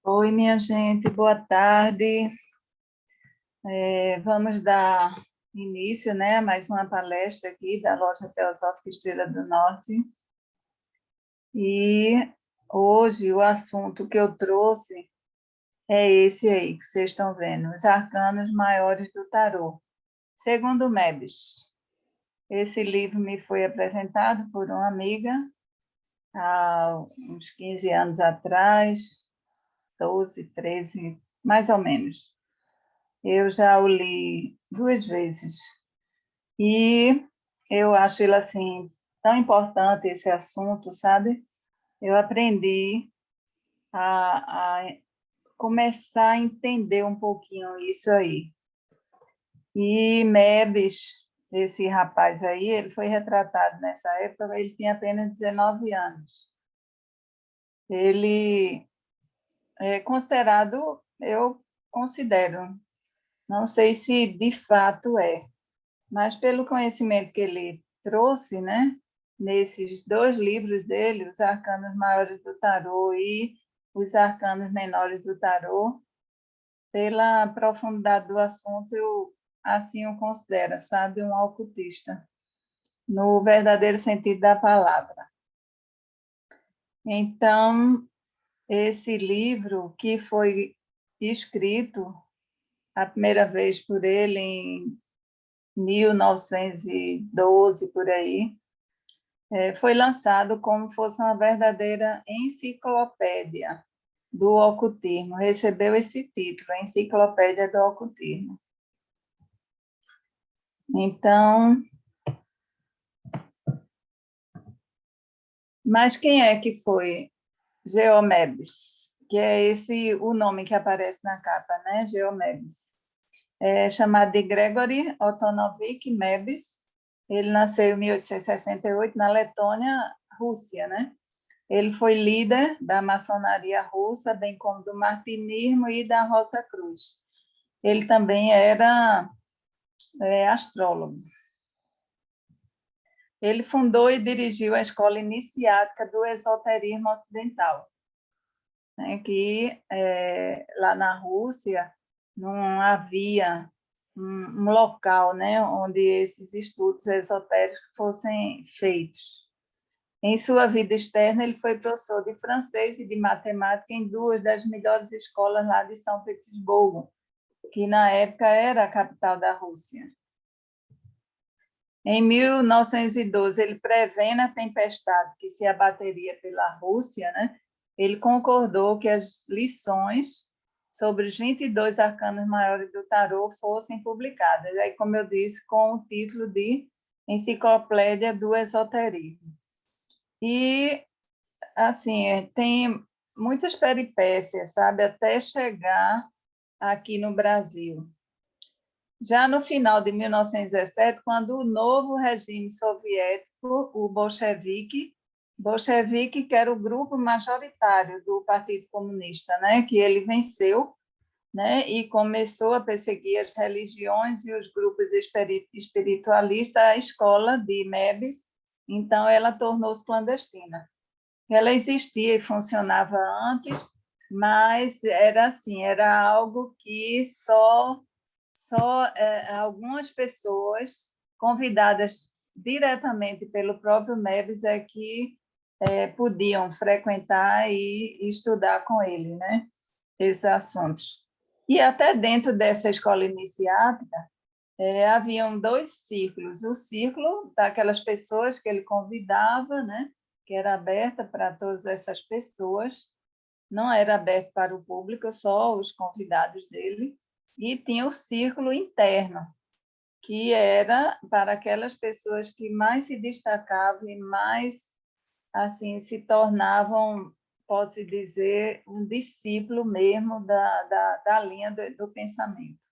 Oi, minha gente, boa tarde. Vamos dar início, né, a mais uma palestra aqui da Loja Teosófica Estrela do Norte. E hoje o assunto que eu trouxe é esse aí, que vocês estão vendo, os arcanos maiores do tarô, segundo Mebes. Esse livro me foi apresentado por uma amiga há uns 15 anos atrás, 12, 13, mais ou menos. Eu já o li 2 vezes e eu acho ele assim tão importante esse assunto, sabe? Eu aprendi a começar a entender um pouquinho isso aí. E Mebes, esse rapaz aí, ele foi retratado nessa época, ele tinha apenas 19 anos. Ele é considerado, eu considero, não sei se de fato é, mas pelo conhecimento que ele trouxe, né, nesses 2 livros dele, Os Arcanos Maiores do Tarô e Os Arcanos Menores do Tarô, pela profundidade do assunto, eu assim o considero, sabe, um ocultista, no verdadeiro sentido da palavra. Então, esse livro que foi escrito a primeira vez por ele em 1912, por aí, foi lançado como fosse uma verdadeira enciclopédia do ocultismo. Recebeu esse título, a Enciclopédia do Ocultismo. Então, mas quem é que foi Geomebs? Que é esse o nome que aparece na capa, né? Geomebs. É chamado de Gregory Otonovic Mebis. Ele nasceu em 1868 na Letônia, Rússia, né? Ele foi líder da maçonaria russa, bem como do martinismo e da Rosa Cruz. Ele também era astrólogo. Ele fundou e dirigiu a escola iniciática do esoterismo ocidental, né, que lá na Rússia não havia um local, né, onde esses estudos esotéricos fossem feitos. Em sua vida externa, ele foi professor de francês e de matemática em 2 das melhores escolas lá de São Petersburgo, que na época era a capital da Rússia. Em 1912, ele prevendo a tempestade que se abateria pela Rússia, né, ele concordou que as lições sobre os 22 arcanos maiores do tarô fossem publicadas. Aí, como eu disse, com o título de Enciclopédia do Esoterismo. E, assim, tem muitas peripécias, sabe, até chegar aqui no Brasil. Já no final de 1917, quando o novo regime soviético, o bolchevique, que era o grupo majoritário do Partido Comunista, né, que ele venceu, né, e começou a perseguir as religiões e os grupos espiritualistas, a escola de Mebes, então ela tornou-se clandestina. Ela existia e funcionava antes, mas era assim, era algo que só algumas pessoas convidadas diretamente pelo próprio Mebes é que podiam frequentar e estudar com ele, né, esses assuntos. E até dentro dessa escola iniciática, haviam 2 círculos. O círculo daquelas pessoas que ele convidava, né, que era aberta para todas essas pessoas, não era aberto para o público, só os convidados dele, e tinha o círculo interno, que era para aquelas pessoas que mais se destacavam e mais assim se tornavam, pode-se dizer, um discípulo mesmo da linha do pensamento.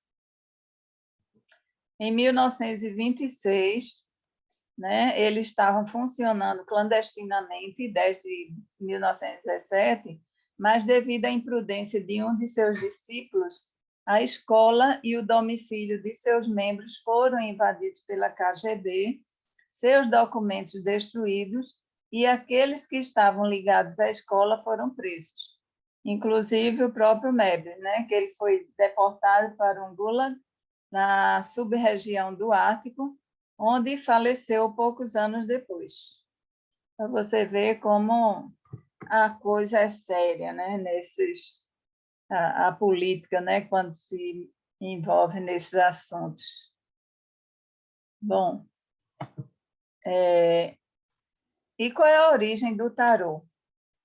Em 1926, né, eles estavam funcionando clandestinamente desde 1917, mas devido à imprudência de um de seus discípulos, a escola e o domicílio de seus membros foram invadidos pela KGB, seus documentos destruídos e aqueles que estavam ligados à escola foram presos. inclusive o próprio Mebel, né, que ele foi deportado para um gulag na sub-região do Ártico, onde faleceu poucos anos depois. Para você ver como a coisa é séria, né, a política, né, quando se envolve nesses assuntos. Bom, e qual é a origem do tarô?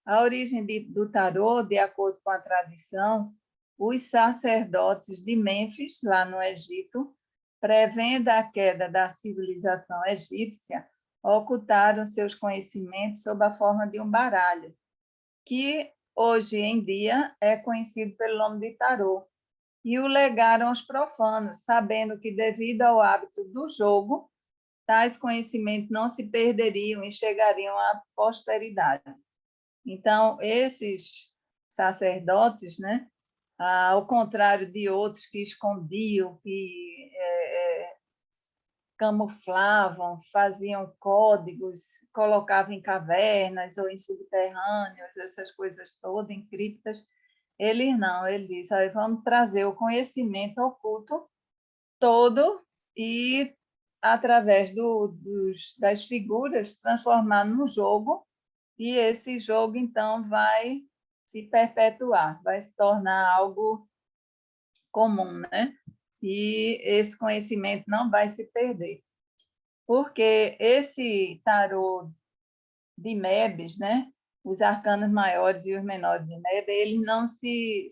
A origem do tarô, de acordo com a tradição, os sacerdotes de Mênfis, lá no Egito, prevendo a queda da civilização egípcia, ocultaram seus conhecimentos sob a forma de um baralho, que hoje em dia é conhecido pelo nome de tarô, e o legaram aos profanos, sabendo que, devido ao hábito do jogo, tais conhecimentos não se perderiam e chegariam à posteridade. Então, esses sacerdotes, né, ao contrário de outros que escondiam, que camuflavam, faziam códigos, colocavam em cavernas ou em subterrâneos, essas coisas todas, em criptas, eles não, ele diz, vamos trazer o conhecimento oculto todo e, através das figuras, transformar num jogo, e esse jogo, então, vai se perpetuar, vai se tornar algo comum, né? E esse conhecimento não vai se perder. Porque esse tarô de Mebes, né? Os arcanos maiores e os menores de Mebes, ele não se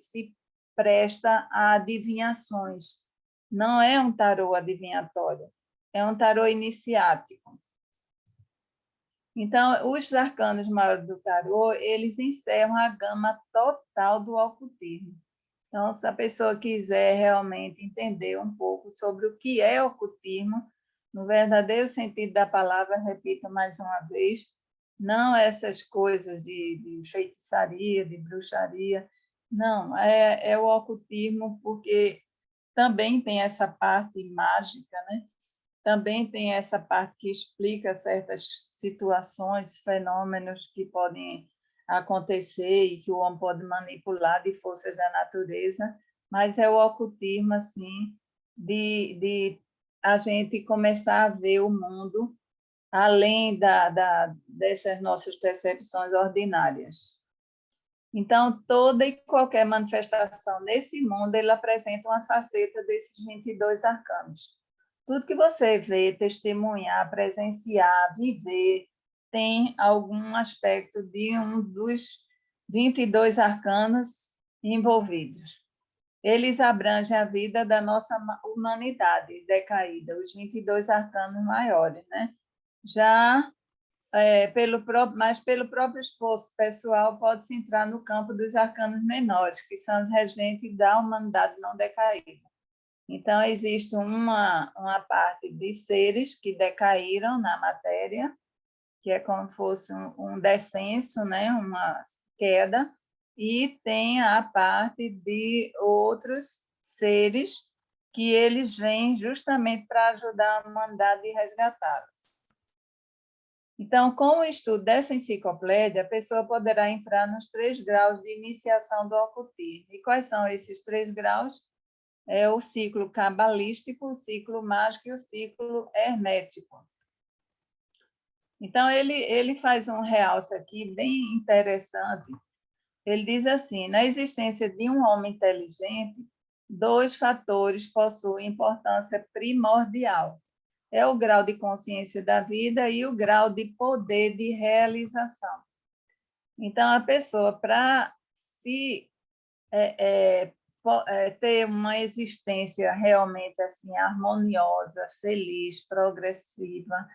presta a adivinhações. Não é um tarô adivinhatório, é um tarô iniciático. Então, os arcanos maiores do tarô, eles encerram a gama total do ocultismo. Então, se a pessoa quiser realmente entender um pouco sobre o que é ocultismo, no verdadeiro sentido da palavra, repito mais uma vez, não essas coisas de feitiçaria, de bruxaria, não, é o ocultismo porque também tem essa parte mágica, né? Também tem essa parte que explica certas situações, fenômenos que podem acontecer e que o homem pode manipular de forças da natureza, mas é o ocultismo, assim, de a gente começar a ver o mundo além dessas nossas percepções ordinárias. Então, toda e qualquer manifestação nesse mundo, ele apresenta uma faceta desses 22 arcanos. Tudo que você vê, testemunhar, presenciar, viver, tem algum aspecto de um dos 22 arcanos envolvidos. Eles abrangem a vida da nossa humanidade decaída, os 22 arcanos maiores, né? Já mas pelo próprio esforço pessoal pode-se entrar no campo dos arcanos menores, que são os regentes da humanidade não decaída. Então, existe uma parte de seres que decaíram na matéria, que é como se fosse um descenso, né? Uma queda, e tem a parte de outros seres que eles vêm justamente para ajudar a humanidade e resgatá-los. Então, com o estudo dessa enciclopédia, a pessoa poderá entrar nos 3 graus de iniciação do ocultismo. E quais são esses 3 graus? É o ciclo cabalístico, o ciclo mágico e o ciclo hermético. Então, ele faz um realce aqui bem interessante. Ele diz assim, na existência de um homem inteligente, 2 fatores possuem importância primordial. É o grau de consciência da vida e o grau de poder de realização. Então, a pessoa, para se ter uma existência realmente assim harmoniosa, feliz, progressiva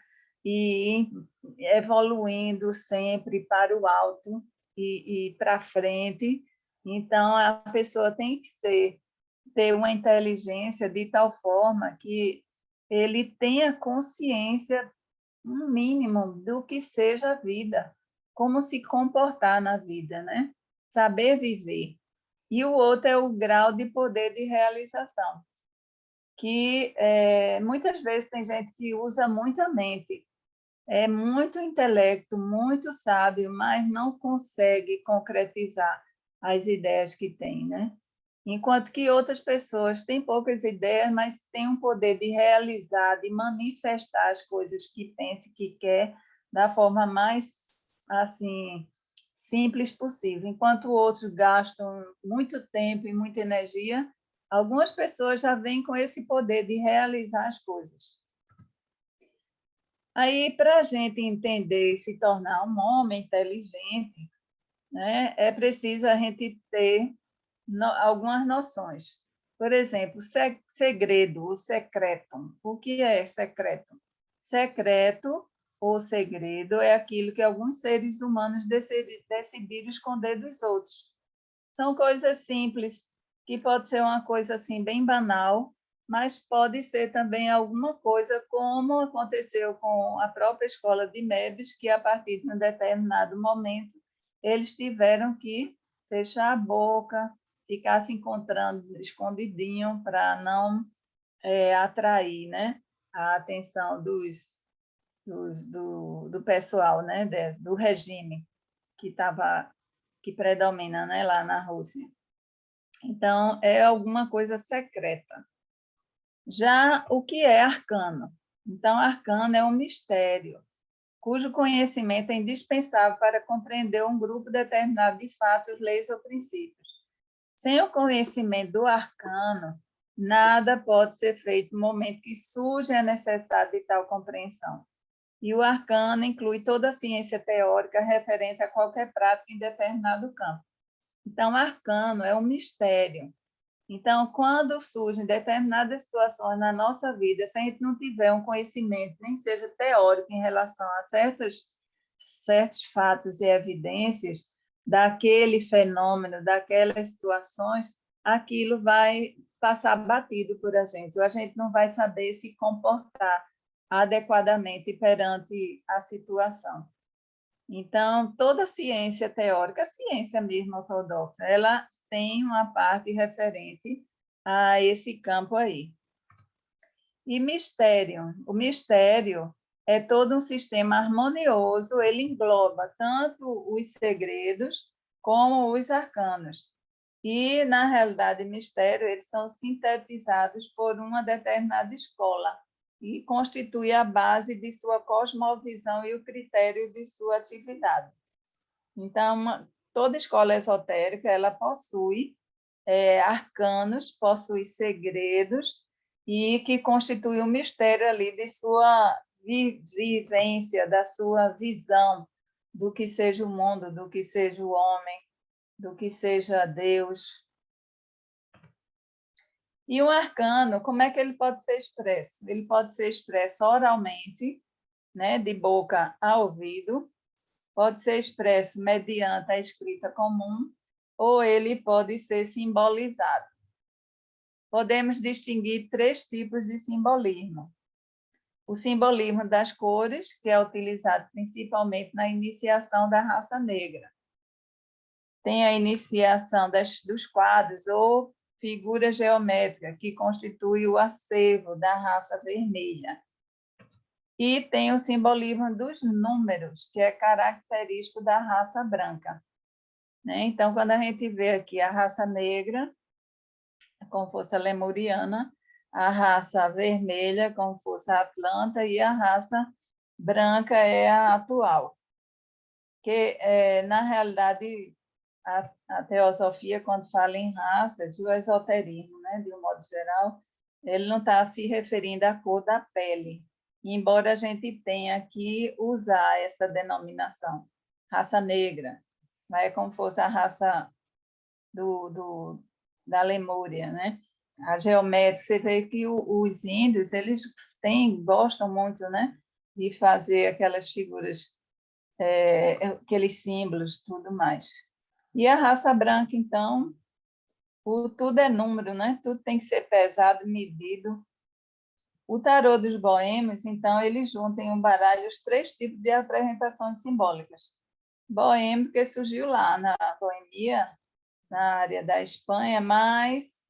e evoluindo sempre para o alto e para frente, então a pessoa tem que ter uma inteligência de tal forma que ele tenha consciência, um mínimo, do que seja a vida, como se comportar na vida, né? Saber viver. E o outro é o grau de poder de realização, que muitas vezes tem gente que usa muita mente, é muito intelecto, muito sábio, mas não consegue concretizar, as ideias que têm, né? Enquanto que outras pessoas têm poucas ideias, mas têm um poder de realizar, de manifestar as coisas que pensa e que quer da forma mais assim simples possível. Enquanto outros gastam muito tempo e muita energia, algumas pessoas já vêm com esse poder de realizar as coisas. Aí, para a gente entender e se tornar um homem inteligente, né, é preciso a gente ter algumas noções. Por exemplo, segredo, o secreto. O que é secreto? Secreto ou segredo é aquilo que alguns seres humanos decidiram esconder dos outros. São coisas simples, que pode ser uma coisa assim bem banal, mas pode ser também alguma coisa como aconteceu com a própria escola de Mebes, que a partir de um determinado momento eles tiveram que fechar a boca, ficar se encontrando escondidinho para não atrair, né, a atenção do pessoal, né, do regime que predomina, né, lá na Rússia. Então, é alguma coisa secreta. Já o que é arcano? Então, arcano é um mistério, cujo conhecimento é indispensável para compreender um grupo determinado de fatos, leis ou princípios. Sem o conhecimento do arcano, nada pode ser feito no momento que surge a necessidade de tal compreensão. E o arcano inclui toda a ciência teórica referente a qualquer prática em determinado campo. Então, arcano é um mistério. Então, quando surgem determinadas situações na nossa vida, se a gente não tiver um conhecimento, nem seja teórico, em relação a certos fatos e evidências daquele fenômeno, daquelas situações, aquilo vai passar batido por a gente não vai saber se comportar adequadamente perante a situação. Então, toda ciência teórica, a ciência mesmo ortodoxa, ela tem uma parte referente a esse campo aí. E mistério. O mistério é todo um sistema harmonioso, ele engloba tanto os segredos como os arcanos. E, na realidade, mistério, eles são sintetizados por uma determinada escola, e constitui a base de sua cosmovisão e o critério de sua atividade. Então, toda escola esotérica ela possui arcanos, possui segredos e que constitui um mistério ali de sua vivência, da sua visão do que seja o mundo, do que seja o homem, do que seja Deus. E o arcano, como é que ele pode ser expresso? Ele pode ser expresso oralmente, né, de boca a ouvido, pode ser expresso mediante a escrita comum, ou ele pode ser simbolizado. Podemos distinguir 3 tipos de simbolismo. O simbolismo das cores, que é utilizado principalmente na iniciação da raça negra. Tem a iniciação dos quadros ou figura geométrica, que constitui o acervo da raça vermelha. E tem o simbolismo dos números, que é característico da raça branca. Então, quando a gente vê aqui a raça negra, como fosse a lemuriana, a raça vermelha, como fosse a atlanta, e a raça branca é a atual. Que, na realidade, a teosofia, quando fala em raças, o esoterismo, né, de um modo geral, ele não está se referindo à cor da pele, embora a gente tenha que usar essa denominação, raça negra, mas é como fosse a raça da Lemúria, né? A geométrica, você vê que os índios, eles gostam muito, né, de fazer aquelas figuras, aqueles símbolos, tudo mais. E a raça branca, então, tudo é número, né? Tudo tem que ser pesado, medido. O tarô dos boêmios, então, ele junta em um baralho os 3 tipos de apresentações simbólicas. Boêmio, porque surgiu lá na Boemia, na área da Espanha, mas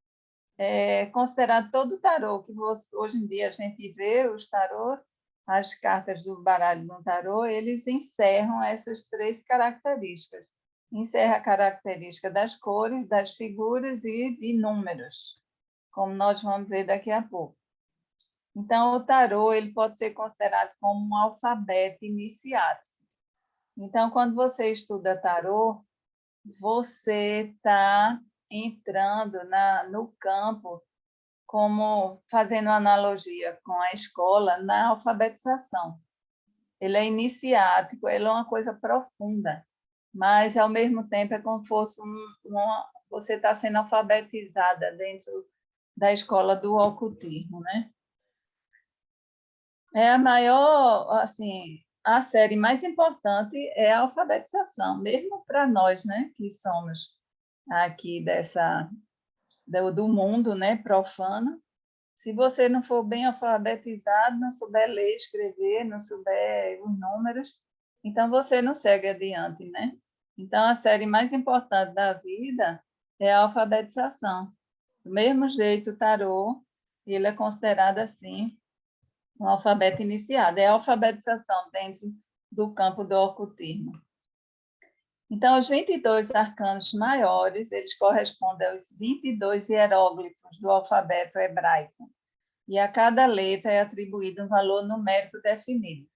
considerado todo o tarô, que hoje em dia a gente vê, os tarôs, as cartas do baralho do tarô, eles encerram essas 3 características. encerra a característica das cores, das figuras e de números, como nós vamos ver daqui a pouco. Então, o tarô ele pode ser considerado como um alfabeto iniciático. Então, quando você estuda tarô, você está entrando no campo, como fazendo analogia com a escola, na alfabetização. Ele é iniciático, ele é uma coisa profunda, mas, ao mesmo tempo, é como se fosse você está sendo alfabetizada dentro da escola do ocultismo, né? É a maior, assim, a série mais importante é a alfabetização, mesmo para nós, né, que somos aqui do mundo, né, profano. Se você não for bem alfabetizado, não souber ler, escrever, não souber os números, então você não segue adiante, né? Então, a série mais importante da vida é a alfabetização. Do mesmo jeito, o tarô, ele é considerado assim, um alfabeto iniciado. É a alfabetização dentro do campo do ocultismo. Então, os 22 arcanos maiores, eles correspondem aos 22 hieróglifos do alfabeto hebraico, e a cada letra é atribuído um valor numérico definido.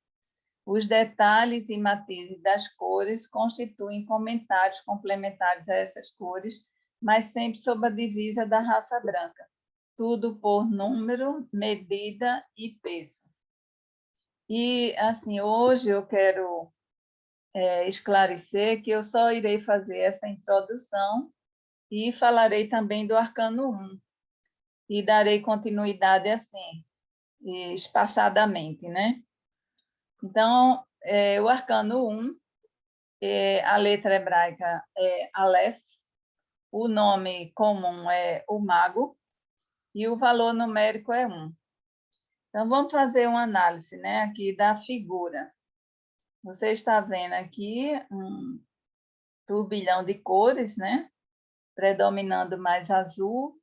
Os detalhes e matizes das cores constituem comentários complementares a essas cores, mas sempre sob a divisa da raça branca. Tudo por número, medida e peso. E, assim, hoje eu quero esclarecer que eu só irei fazer essa introdução e falarei também do arcano 1, e darei continuidade assim, espaçadamente, né? Então, o arcano 1, a letra hebraica é Aleph, o nome comum é o mago, e o valor numérico é 1. Então, vamos fazer uma análise, né, aqui da figura. Você está vendo aqui um turbilhão de cores, né? Predominando mais azul.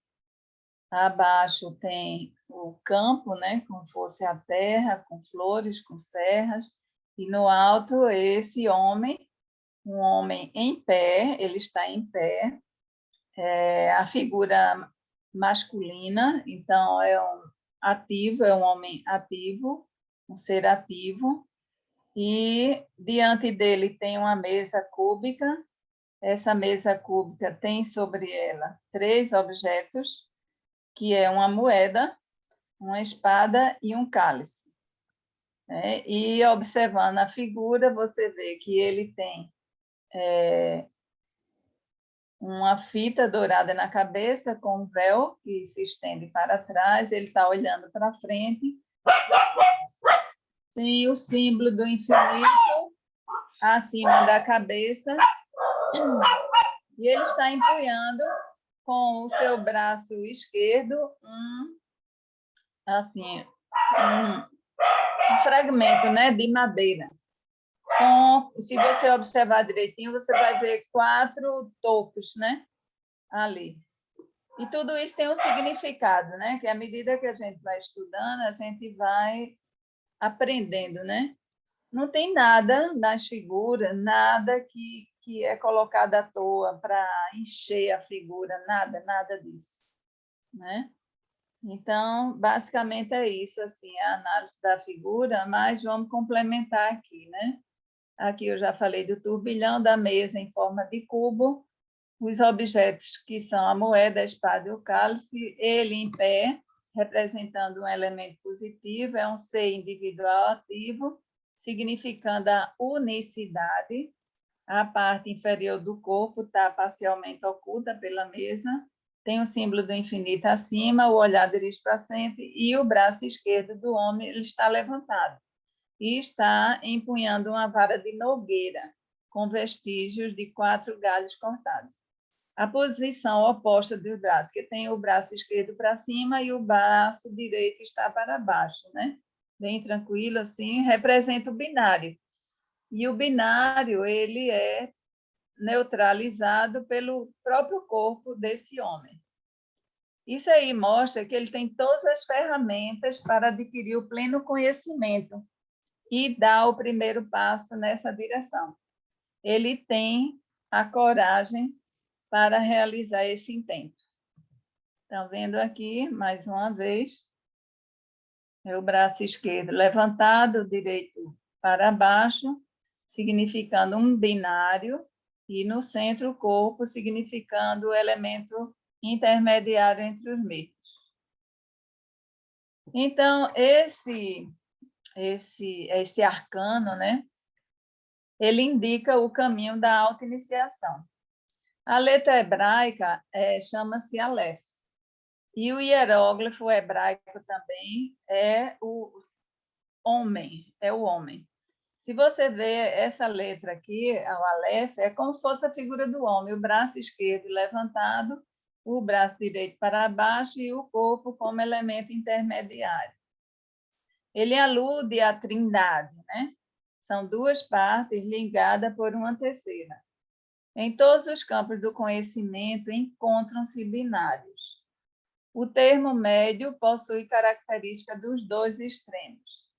Abaixo tem o campo, né? Como fosse a terra, com flores, com serras. E no alto, esse homem, um homem em pé, ele está em pé. A figura masculina, então, é um ativo, é um homem ativo, um ser ativo. E diante dele tem uma mesa cúbica. Essa mesa cúbica tem sobre ela 3 objetos, que é uma moeda, uma espada e um cálice. E observando a figura, você vê que ele tem uma fita dourada na cabeça, com um véu que se estende para trás, ele está olhando para frente. Tem o símbolo do infinito acima da cabeça, e ele está empunhando com o seu braço esquerdo um fragmento, né, de madeira. Se você observar direitinho, você vai ver 4 topos, né, ali. E tudo isso tem um significado, né, que à medida que a gente vai estudando, a gente vai aprendendo, né? Não tem nada nas figuras, nada que é colocado à toa para encher a figura, nada disso, né? Então, basicamente é isso, assim, a análise da figura, mas vamos complementar aqui, né? Aqui eu já falei do turbilhão da mesa em forma de cubo, os objetos que são a moeda, a espada e o cálice, ele em pé, representando um elemento positivo, é um ser individual ativo, significando a unicidade. A parte inferior do corpo está parcialmente oculta pela mesa, tem o símbolo do infinito acima, o olhar dirige para sempre, e o braço esquerdo do homem ele está levantado e está empunhando uma vara de nogueira, com vestígios de 4 galhos cortados. A posição oposta do braço, que tem o braço esquerdo para cima e o braço direito está para baixo, né? Bem tranquilo, assim, representa o binário. E o binário, ele é neutralizado pelo próprio corpo desse homem. Isso aí mostra que ele tem todas as ferramentas para adquirir o pleno conhecimento e dar o primeiro passo nessa direção. Ele tem a coragem para realizar esse intento. Estão vendo aqui, mais uma vez, é o braço esquerdo levantado, o direito para baixo, significando um binário, e no centro o corpo, significando o elemento intermediário entre os mesmos. Então, esse arcano, né, ele indica o caminho da autoiniciação. A letra hebraica chama-se Aleph, e o hieróglifo hebraico também é o homem, Se você vê essa letra aqui, o Aleph, é como se fosse a figura do homem, o braço esquerdo levantado, o braço direito para baixo e o corpo como elemento intermediário. Ele alude à trindade, né? São duas partes ligadas por uma terceira. Em todos os campos do conhecimento encontram-se binários. O termo médio possui característica dos dois extremos,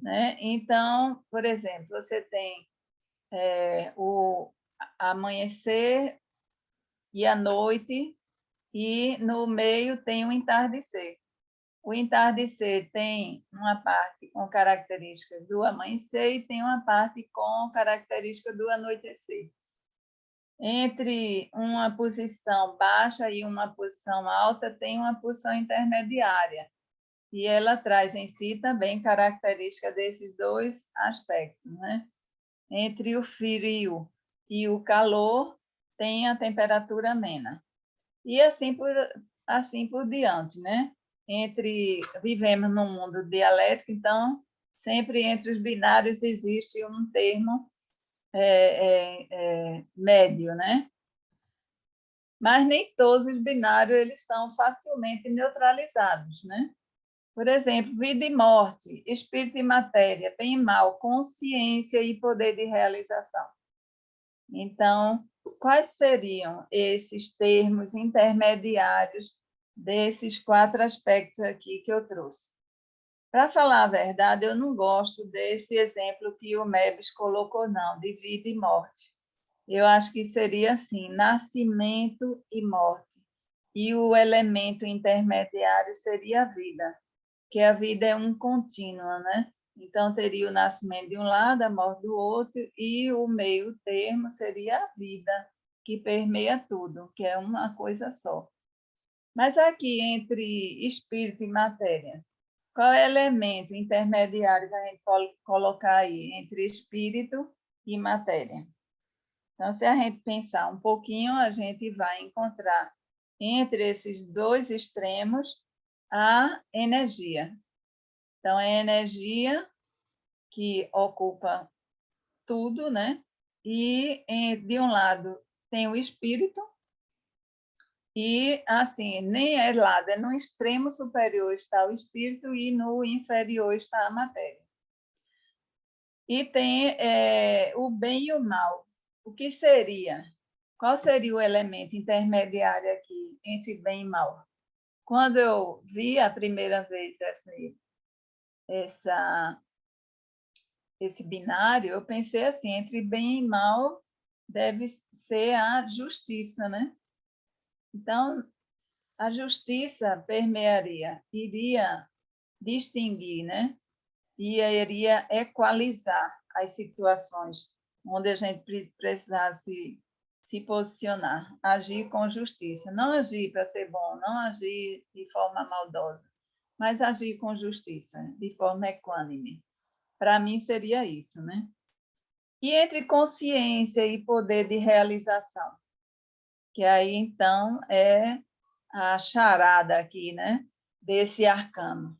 né? Então, por exemplo, você tem o amanhecer e a noite, e no meio tem o entardecer. O entardecer tem uma parte com características do amanhecer e tem uma parte com características do anoitecer. Entre uma posição baixa e uma posição alta, tem uma posição intermediária, e ela traz em si também características desses dois aspectos, né? Entre o frio e o calor, tem a temperatura amena. E assim por diante, né? Vivemos num mundo dialético, então, sempre entre os binários existe um termo médio, né? Mas nem todos os binários eles são facilmente neutralizados, né? Por exemplo, vida e morte, espírito e matéria, bem e mal, consciência e poder de realização. Então, quais seriam esses termos intermediários desses 4 aspectos aqui que eu trouxe? Para falar a verdade, eu não gosto desse exemplo que o Mebes colocou, não, de vida e morte. Eu acho que seria assim, nascimento e morte. E o elemento intermediário seria a vida, que a vida é um contínuo, né? Então, teria o nascimento de um lado, a morte do outro, e o meio termo seria a vida, que permeia tudo, que é uma coisa só. Mas aqui, entre espírito e matéria, qual é o elemento intermediário que a gente pode colocar aí entre espírito e matéria? Então, se a gente pensar um pouquinho, a gente vai encontrar entre esses dois extremos a energia. Então, é a energia que ocupa tudo, né? E de um lado tem o espírito, e assim, nem é lado, é no extremo superior está o espírito e no inferior está a matéria. E tem o bem e o mal. O que seria? Qual seria o elemento intermediário aqui entre bem e mal? Quando eu vi a primeira vez esse binário, eu pensei assim, entre bem e mal deve ser a justiça, né? Então, a justiça permearia, iria distinguir, né? E iria equalizar as situações onde a gente precisasse se posicionar, agir com justiça, não agir para ser bom, não agir de forma maldosa, mas agir com justiça, de forma equânime. Para mim seria isso, né? E entre consciência e poder de realização, que aí então é a charada aqui, né? Desse arcano,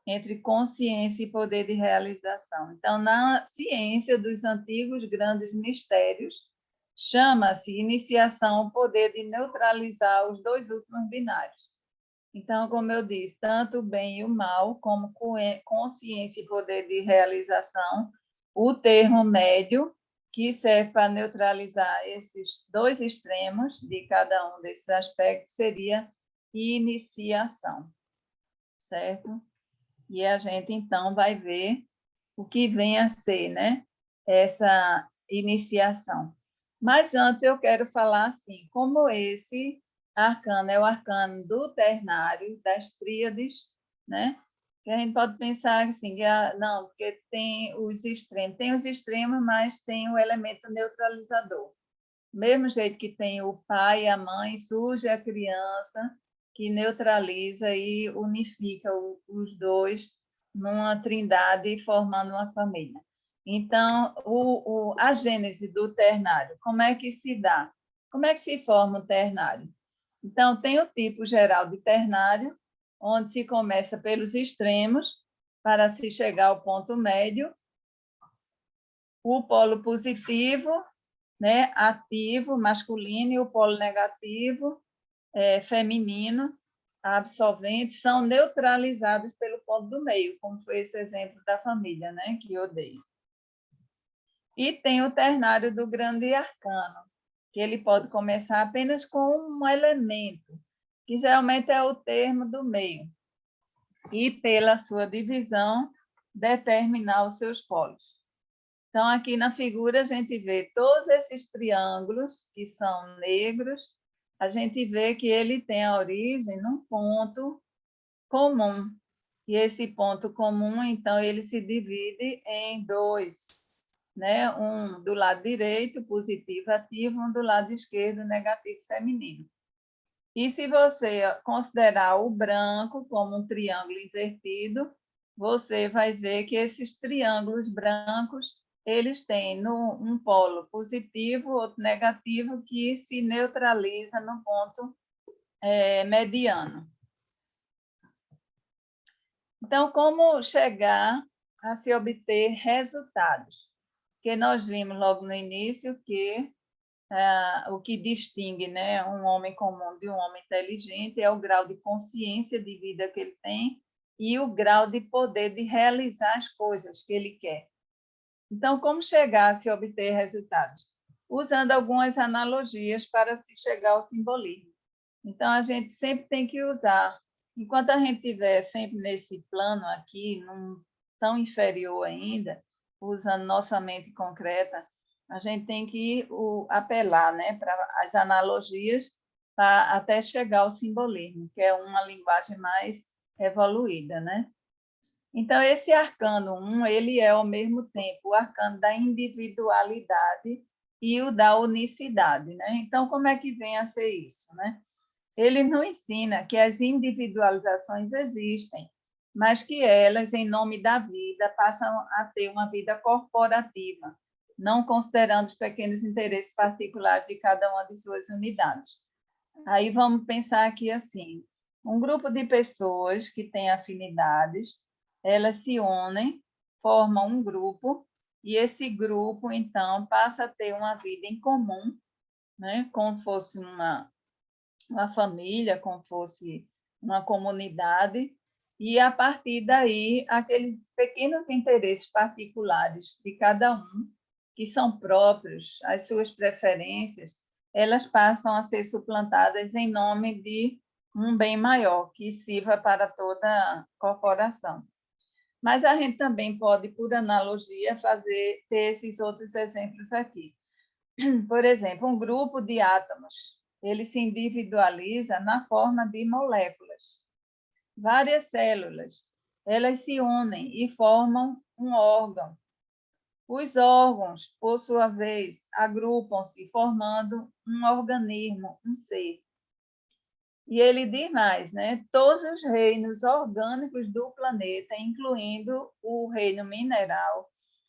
entre consciência e poder de realização. Então, na ciência dos antigos grandes mistérios, chama-se iniciação o poder de neutralizar os dois últimos binários. Então, como eu disse, tanto o bem e o mal, como consciência e poder de realização, o termo médio, que serve para neutralizar esses dois extremos de cada um desses aspectos, seria iniciação, certo? E a gente, então, vai ver o que vem a ser, né? Essa iniciação. Mas antes eu quero falar assim, como esse arcano é o arcano do ternário, das tríades, né? Que a gente pode pensar assim, que não, porque tem os extremos, mas tem o elemento neutralizador. Mesmo jeito que tem o pai e a mãe, surge a criança que neutraliza e unifica os dois numa trindade, formando uma família. Então, a gênese do ternário, como é que se dá? Como é que se forma o ternário? Então, tem o tipo geral de ternário, onde se começa pelos extremos para se chegar ao ponto médio, o polo positivo, né, ativo, masculino, e o polo negativo, feminino, absolvente, são neutralizados pelo polo do meio, como foi esse exemplo da família, né, que eu dei. E tem o ternário do grande arcano, que ele pode começar apenas com um elemento, que geralmente é o termo do meio, e, pela sua divisão, determinar os seus polos. Então, aqui na figura, a gente vê todos esses triângulos, que são negros, a gente vê que ele tem a origem num ponto comum. E esse ponto comum, então, ele se divide em dois, né? Um do lado direito, positivo, ativo, um do lado esquerdo, negativo, feminino. E se você considerar o branco como um triângulo invertido, você vai ver que esses triângulos brancos, eles têm um polo positivo, outro negativo, que se neutraliza no ponto mediano. Então, como chegar a se obter resultados? Porque nós vimos logo no início que o que distingue, né, um homem comum de um homem inteligente é o grau de consciência de vida que ele tem e o grau de poder de realizar as coisas que ele quer. Então, como chegar a se obter resultados? Usando algumas analogias para se chegar ao simbolismo. Então, a gente sempre tem que usar, enquanto a gente estiver sempre nesse plano aqui, num tão inferior ainda, usando nossa mente concreta, a gente tem que apelar, né, para as analogias até chegar ao simbolismo, que é uma linguagem mais evoluída, né? Então, esse arcano 1, ele é, ao mesmo tempo, o arcano da individualidade e o da unicidade, né? Então, como é que vem a ser isso, né? Ele nos ensina que as individualizações existem, mas que elas, em nome da vida, passam a ter uma vida corporativa, não considerando os pequenos interesses particulares de cada uma de suas unidades. Aí vamos pensar aqui assim, um grupo de pessoas que têm afinidades, elas se unem, formam um grupo, e esse grupo, então, passa a ter uma vida em comum, né? Como fosse uma família, como fosse uma comunidade, e, a partir daí, aqueles pequenos interesses particulares de cada um, que são próprios, as suas preferências, elas passam a ser suplantadas em nome de um bem maior, que sirva para toda a corporação. Mas a gente também pode, por analogia, ter esses outros exemplos aqui. Por exemplo, um grupo de átomos, ele se individualiza na forma de moléculas. Várias células, elas se unem e formam um órgão. Os órgãos, por sua vez, agrupam-se, formando um organismo, um ser. E ele diz mais, né? Todos os reinos orgânicos do planeta, incluindo o reino mineral,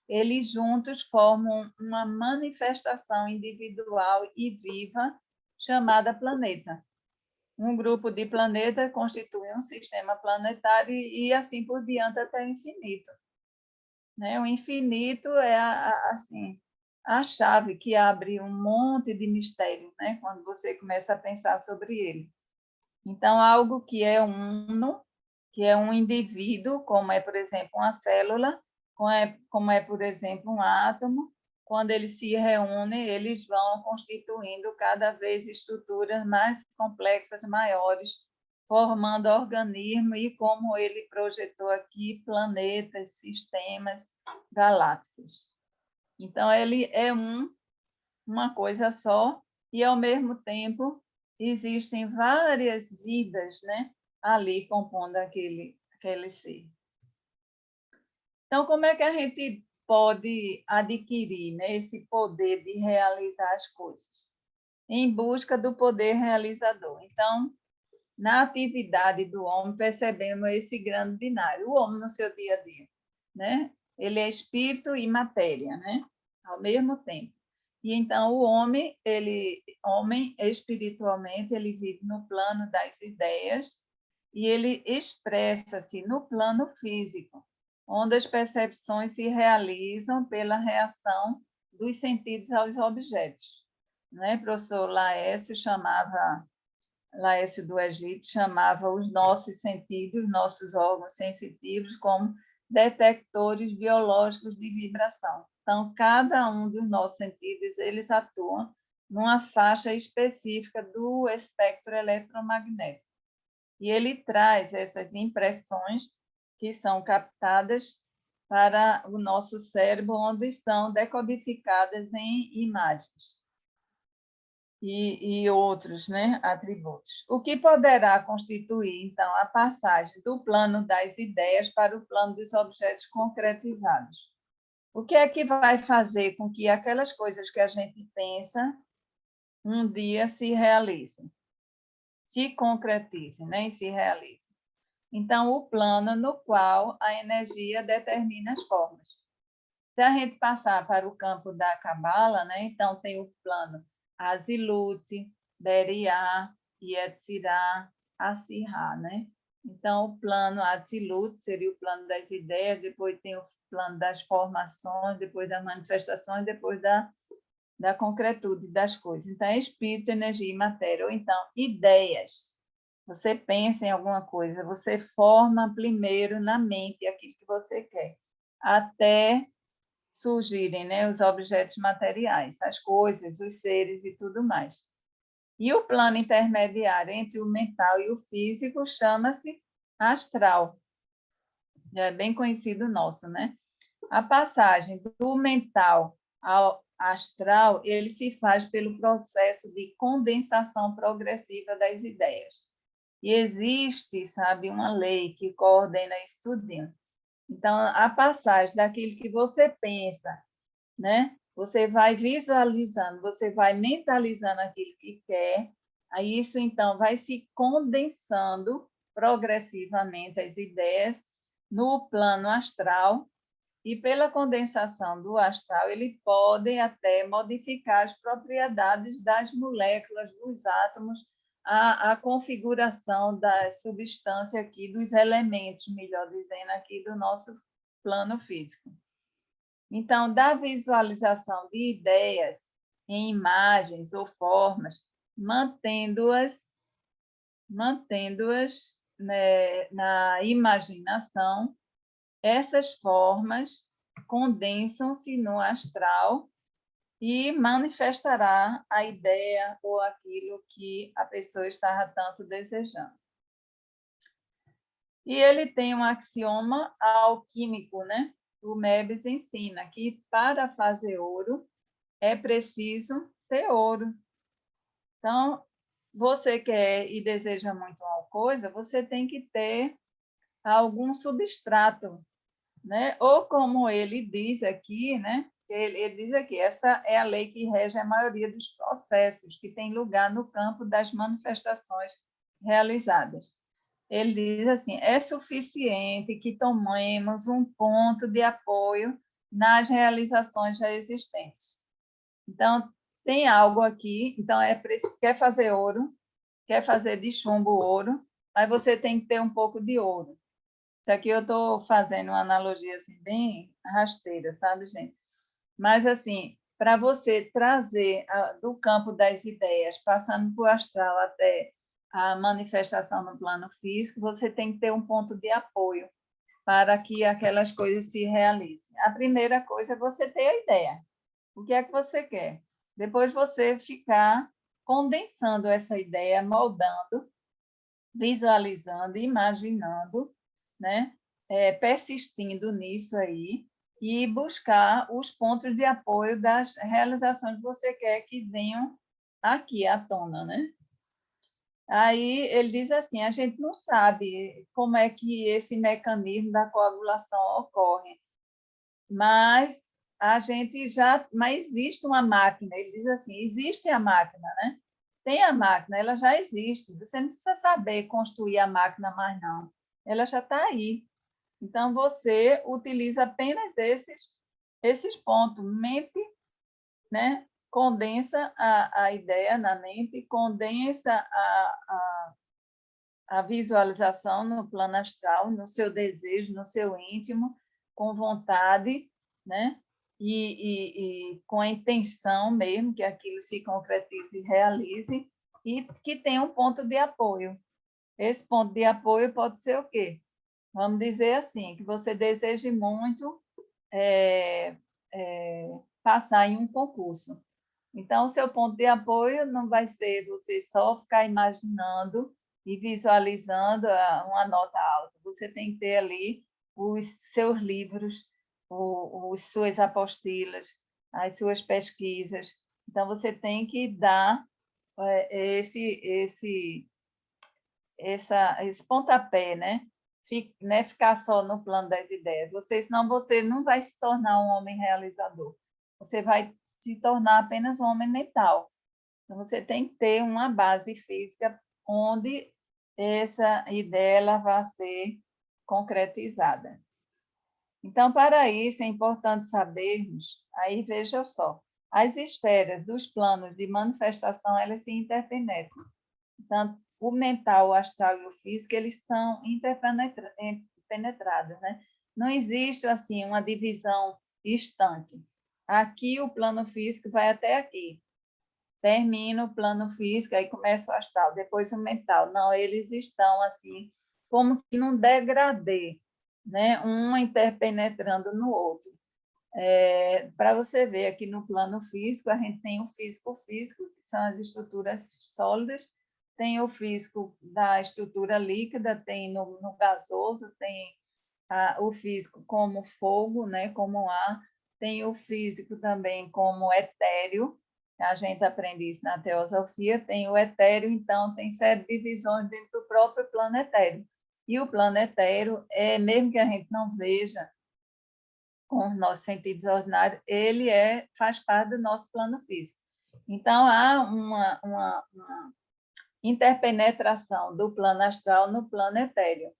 eles juntos formam uma manifestação individual e viva chamada planeta. Um grupo de planetas constitui um sistema planetário e assim por diante até o infinito. Né? O infinito é assim, a chave que abre um monte de mistério, né? Quando você começa a pensar sobre ele. Então, algo que é uno, que é um indivíduo, como é, por exemplo, uma célula, como é, por exemplo, um átomo, quando eles se reúnem, eles vão constituindo cada vez estruturas mais complexas, maiores, formando organismo e, como ele projetou aqui, planetas, sistemas, galáxias. Então, ele é um, uma coisa só, e, ao mesmo tempo, existem várias vidas, né, ali compondo aquele ser. Então, como é que a gente pode adquirir, né, esse poder de realizar as coisas? Em busca do poder realizador. Então, na atividade do homem, percebemos esse grande binário. O homem, no seu dia a dia, né? Ele é espírito e matéria, né? Ao mesmo tempo. E então o homem espiritualmente, ele vive no plano das ideias e ele expressa-se no plano físico, onde as percepções se realizam pela reação dos sentidos aos objetos, né? O professor Laércio do Egito chamava os nossos sentidos, nossos órgãos sensitivos, como detectores biológicos de vibração. Então, cada um dos nossos sentidos, eles atuam numa faixa específica do espectro eletromagnético. E ele traz essas impressões que são captadas para o nosso cérebro, onde são decodificadas em imagens e outros, né, atributos. O que poderá constituir, então, a passagem do plano das ideias para o plano dos objetos concretizados? O que é que vai fazer com que aquelas coisas que a gente pensa um dia se realizem, se concretizem, né, e se realizem? Então, o plano no qual a energia determina as formas. Se a gente passar para o campo da Cabala, né, então tem o plano Azilut, Beriá, Yetzirá, Assirá, né? Então, o plano Azilut seria o plano das ideias, depois tem o plano das formações, depois das manifestações, depois da concretude das coisas. Então, é espírito, energia e matéria, ou então ideias. Você pensa em alguma coisa, você forma primeiro na mente aquilo que você quer, até surgirem, né, os objetos materiais, as coisas, os seres e tudo mais. E o plano intermediário entre o mental e o físico chama-se astral. Já é bem conhecido nosso, né? A passagem do mental ao astral, ele se faz pelo processo de condensação progressiva das ideias. E existe, sabe, uma lei que coordena isso tudinho. Então, a passagem daquilo que você pensa, né? Você vai visualizando, você vai mentalizando aquilo que quer, aí isso então vai se condensando progressivamente as ideias no plano astral, e pela condensação do astral ele pode até modificar as propriedades das moléculas, dos átomos, a configuração da substância aqui, dos elementos, melhor dizendo, aqui do nosso plano físico. Então, da visualização de ideias em imagens ou formas, mantendo-as né, na imaginação, essas formas condensam-se no astral e manifestará a ideia ou aquilo que a pessoa estava tanto desejando. E ele tem um axioma alquímico, né? O Mebes ensina que para fazer ouro é preciso ter ouro. Então, você quer e deseja muito uma coisa, você tem que ter algum substrato, né? Ou como ele diz aqui, né? Ele diz aqui, essa é a lei que rege a maioria dos processos que tem lugar no campo das manifestações realizadas. Ele diz assim, é suficiente que tomemos um ponto de apoio nas realizações já existentes. Então, tem algo aqui, então quer fazer ouro, quer fazer de chumbo ouro, mas você tem que ter um pouco de ouro. Isso aqui eu estou fazendo uma analogia assim, bem rasteira, sabe, gente? Mas, assim, para você trazer do campo das ideias, passando por astral até a manifestação no plano físico, você tem que ter um ponto de apoio para que aquelas coisas se realizem. A primeira coisa é você ter a ideia. O que é que você quer? Depois você ficar condensando essa ideia, moldando, visualizando, imaginando, né? Persistindo nisso aí, e buscar os pontos de apoio das realizações que você quer que venham aqui à tona, né? Aí ele diz assim, a gente não sabe como é que esse mecanismo da coagulação ocorre, mas mas existe uma máquina. Ele diz assim, existe a máquina, né? Tem a máquina, ela já existe. Você não precisa saber construir a máquina mais não. Ela já está aí. Então você utiliza apenas esses pontos. Mente, né? Condensa a ideia na mente, condensa a visualização no plano astral, no seu desejo, no seu íntimo, com vontade, né? E com a intenção mesmo que aquilo se concretize e realize, e que tenha um ponto de apoio. Esse ponto de apoio pode ser o quê? Vamos dizer assim, que você deseje muito passar em um concurso. Então, o seu ponto de apoio não vai ser você só ficar imaginando e visualizando uma nota alta. Você tem que ter ali os seus livros, as suas apostilas, as suas pesquisas. Então, você tem que dar esse pontapé, né? Ficar só no plano das ideias. Senão você não vai se tornar um homem realizador. Você vai se tornar apenas um homem mental. Então, você tem que ter uma base física onde essa ideia ela vai ser concretizada. Então, para isso, é importante sabermos, aí veja só, as esferas dos planos de manifestação, elas se interpenetram. Tanto o mental, o astral e o físico, eles estão interpenetrados, né? Não existe, assim, uma divisão estanque. Aqui o plano físico vai até aqui. Termina o plano físico, aí começa o astral, depois o mental. Não, eles estão, assim, como que num degradê, né? Um interpenetrando no outro. Para você ver, aqui no plano físico, a gente tem o físico, que são as estruturas sólidas, tem o físico da estrutura líquida, tem no gasoso, tem o físico como fogo, né, como ar, tem o físico também como etéreo, a gente aprende isso na teosofia, tem o etéreo, então tem 7 divisões dentro do próprio plano etéreo. E o plano etéreo, mesmo que a gente não veja com os nossos sentidos ordinários, ele faz parte do nosso plano físico. Então, há uma interpenetração do plano astral no plano etéreo,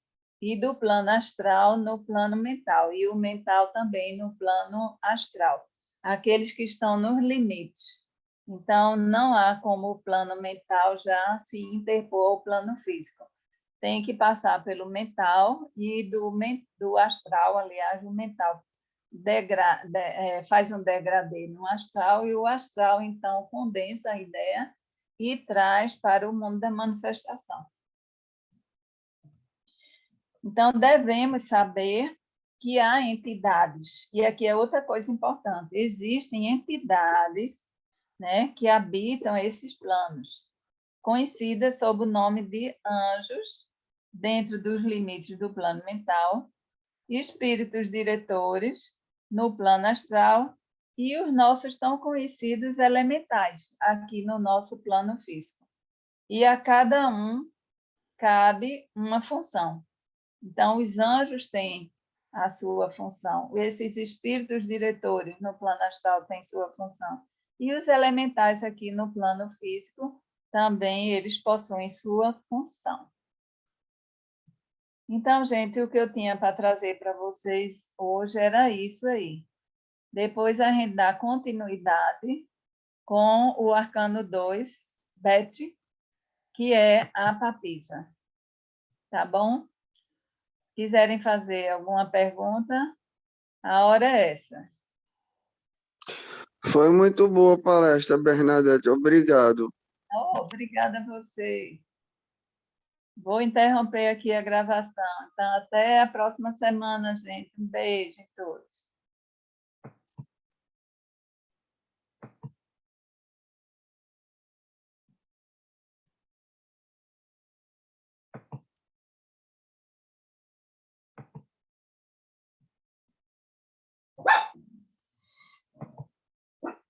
e do plano astral no plano mental, e o mental também no plano astral, aqueles que estão nos limites. Então, não há como o plano mental já se interpor ao plano físico. Tem que passar pelo mental e do astral, aliás, o mental faz um degradê no astral, e o astral, então, condensa a ideia e traz para o mundo da manifestação. Então, devemos saber que há entidades, e aqui é outra coisa importante, existem entidades, né, que habitam esses planos, conhecidas sob o nome de anjos, dentro dos limites do plano mental, espíritos diretores no plano astral e os nossos tão conhecidos elementais, aqui no nosso plano físico. E a cada um cabe uma função. Então, os anjos têm a sua função, esses espíritos diretores no plano astral têm sua função, e os elementais aqui no plano físico também eles possuem sua função. Então, gente, o que eu tinha para trazer para vocês hoje era isso aí. Depois a gente dá continuidade com o arcano 2, Beth, que é a papisa. Tá bom? Quiserem fazer alguma pergunta, a hora é essa. Foi muito boa a palestra, Bernadette. Obrigado. Obrigada a você. Vou interromper aqui a gravação. Então, até a próxima semana, gente. Um beijo em todos.